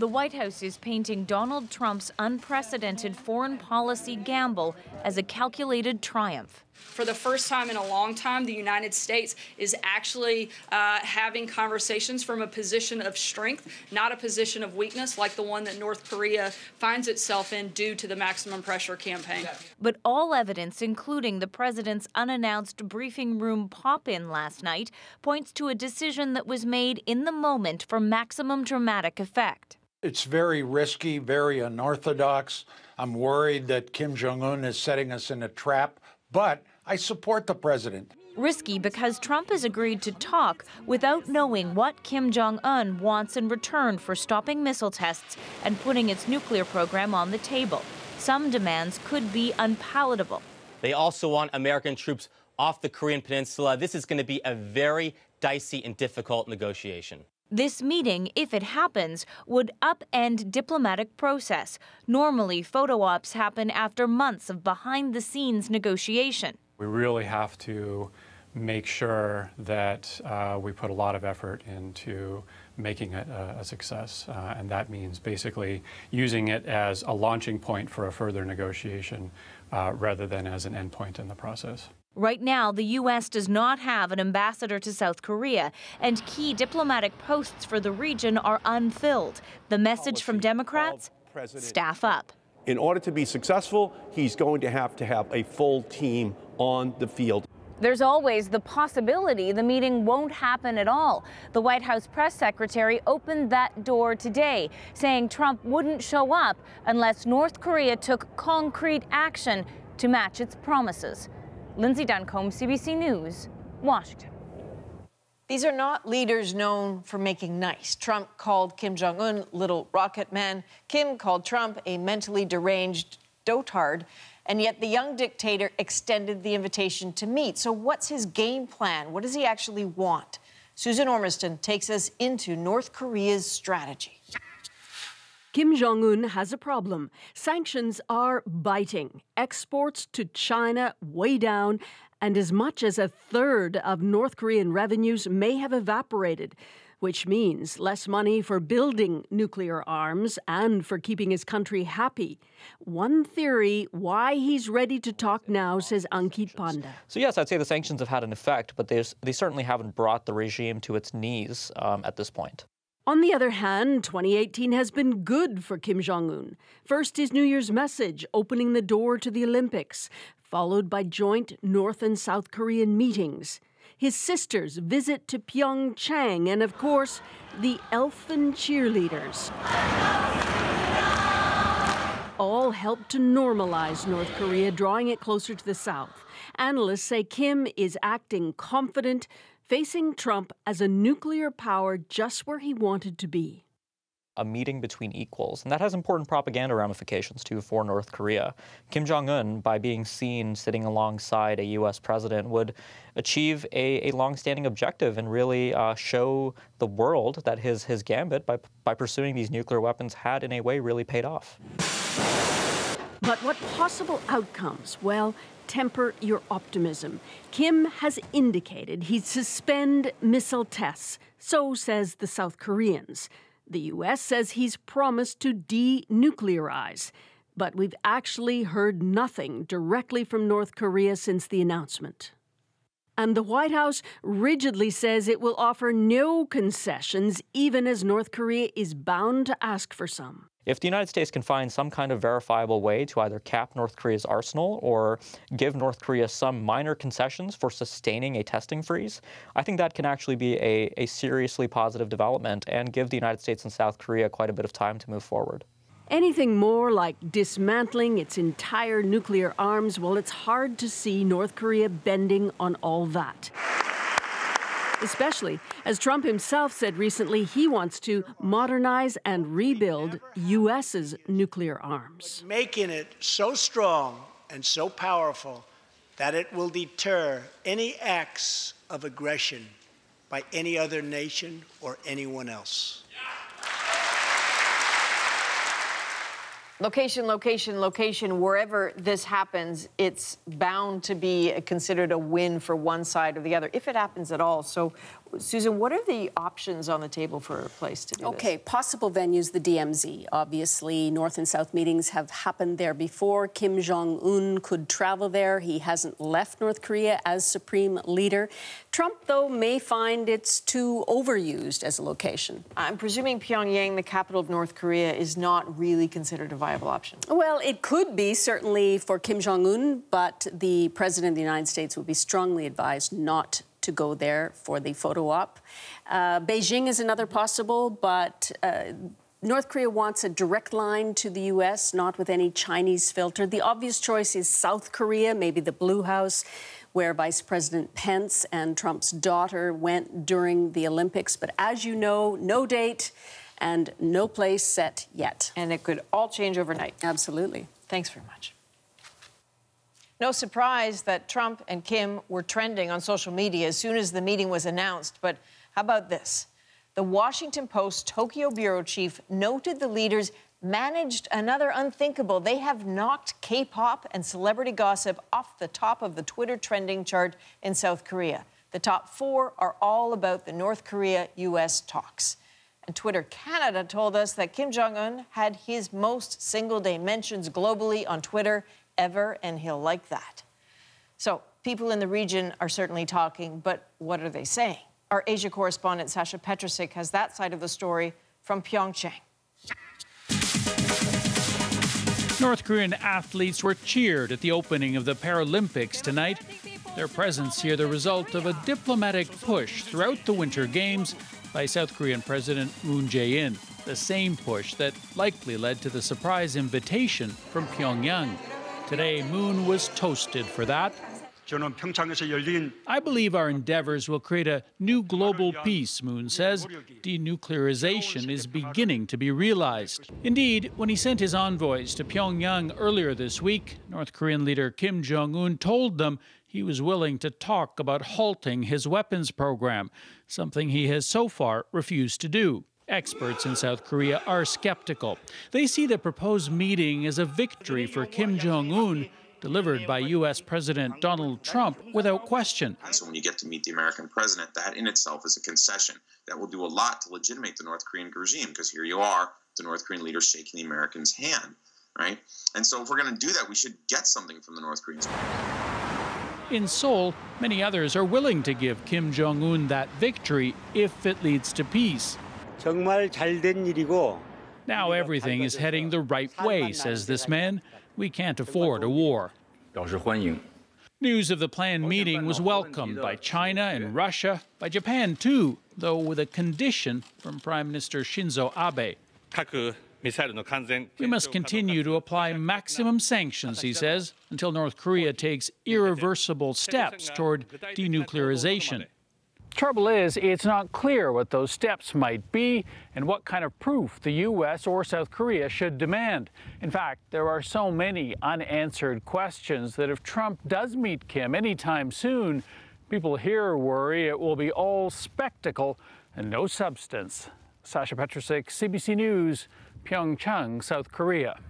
The White House is painting Donald Trump's unprecedented foreign policy gamble as a calculated triumph. For the first time in a long time, the United States is actually having conversations from a position of strength, not a position of weakness like the one that North Korea finds itself in due to the maximum pressure campaign. But all evidence, including the president's unannounced briefing room pop-in last night, points to a decision that was made in the moment for maximum dramatic effect. It's very risky, very unorthodox. I'm worried that Kim Jong-un is setting us in a trap, but I support the president. Risky because Trump has agreed to talk without knowing what Kim Jong-un wants in return for stopping missile tests and putting its nuclear program on the table. Some demands could be unpalatable. They also want American troops off the Korean peninsula. This is going to be a very dicey and difficult negotiation. This meeting, if it happens, would upend diplomatic process. Normally, photo ops happen after months of behind-the-scenes negotiation. We really have to make sure that we put a lot of effort into making it a success. And that means basically using it as a launching point for a further negotiation rather than as an endpoint in the process. Right now, the U.S. does not have an ambassador to South Korea, and key diplomatic posts for the region are unfilled. The message from Democrats? Staff up. In order to be successful, he's going to have a full team on the field. There's always the possibility the meeting won't happen at all. The White House press secretary opened that door today, saying Trump wouldn't show up unless North Korea took concrete action to match its promises. Lindsay Duncombe, CBC News, Washington. These are not leaders known for making nice. Trump called Kim Jong-un little rocket man. Kim called Trump a mentally deranged dotard. And yet the young dictator extended the invitation to meet. So what's his game plan? What does he actually want? Susan Ormiston takes us into North Korea's strategy. Kim Jong-un has a problem. Sanctions are biting. Exports to China way down, and as much as a third of North Korean revenues may have evaporated, which means less money for building nuclear arms and for keeping his country happy. One theory why he's ready to talk now, says Ankit Panda. So yes, I'd say the sanctions have had an effect, but they certainly haven't brought the regime to its knees at this point. On the other hand, 2018 has been good for Kim Jong-un. First, his New Year's message opening the door to the Olympics, followed by joint North and South Korean meetings. His sister's visit to Pyeongchang, and of course, the elfin cheerleaders. All helped to normalize North Korea, drawing it closer to the South. Analysts say Kim is acting confident, facing Trump as a nuclear power just where he wanted to be. A meeting between equals, and that has important propaganda ramifications, too, for North Korea. Kim Jong-un, by being seen sitting alongside a U.S. president, would achieve a long-standing objective and really show the world that his gambit by pursuing these nuclear weapons had, in a way, really paid off. But what possible outcomes? Well, temper your optimism. Kim has indicated he'd suspend missile tests. So says the South Koreans. The U.S. says he's promised to denuclearize. But we've actually heard nothing directly from North Korea since the announcement. And the White House rigidly says it will offer no concessions, even as North Korea is bound to ask for some. If the United States can find some kind of verifiable way to either cap North Korea's arsenal or give North Korea some minor concessions for sustaining a testing freeze, I think that can actually be a seriously positive development and give the United States and South Korea quite a bit of time to move forward. Anything more like dismantling its entire nuclear arms, well, it's hard to see North Korea bending on all that. Especially as Trump himself said recently he wants to modernize and rebuild U.S.'s nuclear arms. Making it so strong and so powerful that it will deter any acts of aggression by any other nation or anyone else. Location, location, location. Wherever this happens, it's bound to be considered a win for one side or the other, if it happens at all. So Susan, what are the options on the table for a place to do this? Okay, possible venues, the DMZ. Obviously, North and South meetings have happened there before. Kim Jong-un could travel there. He hasn't left North Korea as supreme leader. Trump, though, may find it's too overused as a location. I'm presuming Pyongyang, the capital of North Korea, is not really considered a viable option. Well, it could be, certainly for Kim Jong-un, but the President of the United States would be strongly advised not to go there for the photo op. Beijing is another possible, but North Korea wants a direct line to the U.S., not with any Chinese filter. The obvious choice is South Korea, maybe the Blue House, where Vice President Pence and Trump's daughter went during the Olympics. But as you know, no date and no place set yet. And it could all change overnight. Absolutely. Thanks very much. No surprise that Trump and Kim were trending on social media as soon as the meeting was announced. But how about this? The Washington Post Tokyo bureau chief noted the leaders managed another unthinkable. They have knocked K-pop and celebrity gossip off the top of the Twitter trending chart in South Korea. The top 4 are all about the North Korea-U.S. talks. And Twitter Canada told us that Kim Jong-un had his most single-day mentions globally on Twitter ever, and he'll like that. So people in the region are certainly talking, but what are they saying? Our Asia correspondent Sasha Petrusik has that side of the story from Pyeongchang. North Korean athletes were cheered at the opening of the Paralympics tonight. Their presence here the result of a diplomatic push throughout the Winter Games by South Korean President Moon Jae-in, the same push that likely led to the surprise invitation from Pyongyang. Today, Moon was toasted for that. I believe our endeavors will create a new global peace, Moon says. Denuclearization is beginning to be realized. Indeed, when he sent his envoys to Pyongyang earlier this week, North Korean leader Kim Jong-un told them he was willing to talk about halting his weapons program, something he has so far refused to do. Experts in South Korea are skeptical. They see the proposed meeting as a victory for Kim Jong-un, delivered by U.S. President Donald Trump without question. So when you get to meet the American president, that in itself is a concession that will do a lot to legitimate the North Korean regime, because here you are, the North Korean leader shaking the Americans' hand, right? And so if we're going to do that, we should get something from the North Koreans. In Seoul, many others are willing to give Kim Jong-un that victory if it leads to peace. Now everything is heading the right way, says this man. We can't afford a war. News of the planned meeting was welcomed by China and Russia, by Japan too, though with a condition from Prime Minister Shinzo Abe. We must continue to apply maximum sanctions, he says, until North Korea takes irreversible steps toward denuclearization. Trouble is, it's not clear what those steps might be and what kind of proof the U.S. or South Korea should demand. In fact, there are so many unanswered questions that if Trump does meet Kim anytime soon, people here worry it will be all spectacle and no substance. Sasha Petrusik, CBC News, Pyeongchang, South Korea.